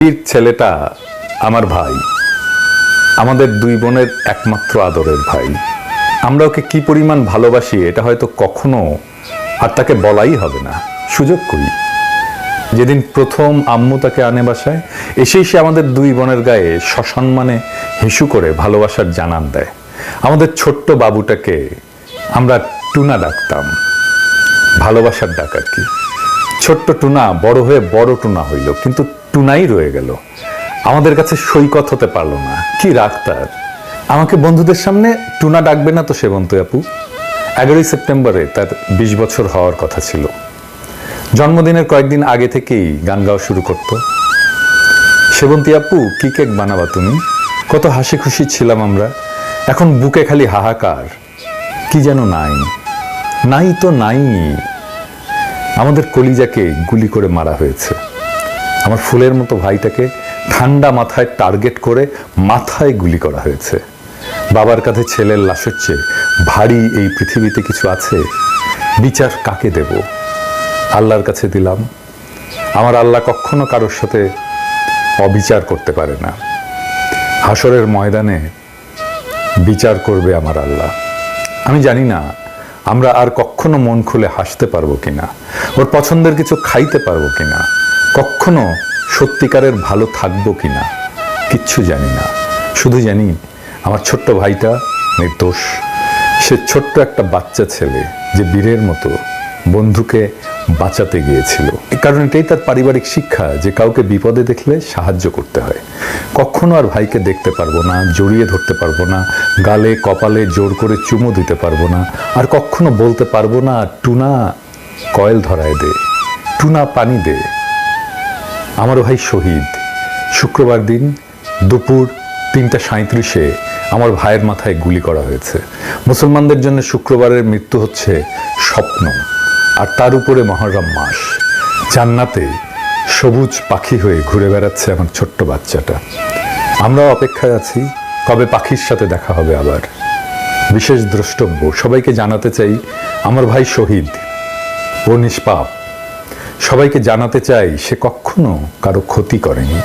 বীর ছেলেটা আমার ভাই, আমাদের দুই বোনের একমাত্র আদরের ভাই। আমরা ওকে কি পরিমাণ ভালোবাসি এটা হয়তো কখনো আর তাকে বলাই হবে না, সুযোগ করি। যেদিন প্রথম আম্মু তাকে আনে বাসায়, এসেই সে আমাদের দুই বোনের গায়ে সসম্মানে হিসু করে ভালোবাসার জানান দেয়। আমাদের ছোট্ট বাবুটাকে আমরা টুনা ডাকতাম, ভালোবাসার ডাক আর কি। ছোট্ট টুনা বড় হয়ে বড় টুনা হইল, কিন্তু টুনাই রয়ে গেল, আমাদের কাছে সৈকত হতে পারলো না। কি রাগ তার! আমাকে বন্ধুদের সামনে টুনা ডাকবে না তো সেবন্তী আপু? 11ই সেপ্টেম্বরে তার 20 বছর হওয়ার কথা ছিল। জন্মদিনের কয়েকদিন আগে থেকেই গান গাওয়া শুরু করত। সেবন্তী আপু, কি কেক বানাবা তুমি? কত হাসি খুশি ছিলাম আমরা, এখন বুকে খালি হাহাকার। কি যেন নাই, নাই তো নাই। আমাদের কলিজাকে গুলি করে মারা হয়েছে। আমার ফুলের মতো ভাইটাকে ঠান্ডা মাথায় টার্গেট করে মাথায় গুলি করা হয়েছে। বাবার কাছে ছেলের লাশের চেয়ে ভারী এই পৃথিবীতে কিছু আছে? বিচার কাকে দেব? আল্লাহর কাছে দিলাম। আমার আল্লাহ কখনো কারোর সাথে অবিচার করতে পারে না। হাসরের ময়দানে বিচার করবে আমার আল্লাহ। আমি জানি না আমরা আর কখনো মন খুলে হাসতে পারবো কিনা, ওর পছন্দের কিছু খাইতে পারবো কিনা, কখনো সত্যিকারের ভালো থাকবো কিনা, কিচ্ছু জানি না। শুধু জানি আমার ছোট্ট ভাইটা নির্দোষ। সে ছোট্ট একটা বাচ্চা ছেলে যে বীরের মতো বন্ধুকে বাঁচাতে গিয়েছিল। কারণ এটাই তার পারিবারিক শিক্ষা, যে কাউকে বিপদে দেখলে সাহায্য করতে হয়। কখনো আর ভাইকে দেখতে পারবো না, জড়িয়ে ধরতে পারবো না, গালে কপালে জোর করে চুমু দিতে পারবো না, আর কখনো বলতে পারবো না টুনা কয়েল ধরায় দে, টুনা পানি দে। আমার ভাই শহীদ। শুক্রবার দিন দুপুর 3:37-এ আমার ভাইয়ের মাথায় গুলি করা হয়েছে। মুসলমানদের জন্য শুক্রবারের মৃত্যু হচ্ছে স্বপ্ন, আর তার উপরে মহররম মাস। জান্নাতে সবুজ পাখি হয়ে ঘুরে বেড়াচ্ছে আমার ছোট্ট বাচ্চাটা। আমরাও অপেক্ষায় আছি কবে পাখির সাথে দেখা হবে আবার। বিশেষ দ্রষ্টব্য, সবাইকে জানাতে চাই আমার ভাই শহীদ, ও নিষ্পাপ। সবাইকে জানাতে চাই সে কখনো কারো ক্ষতি করেনি।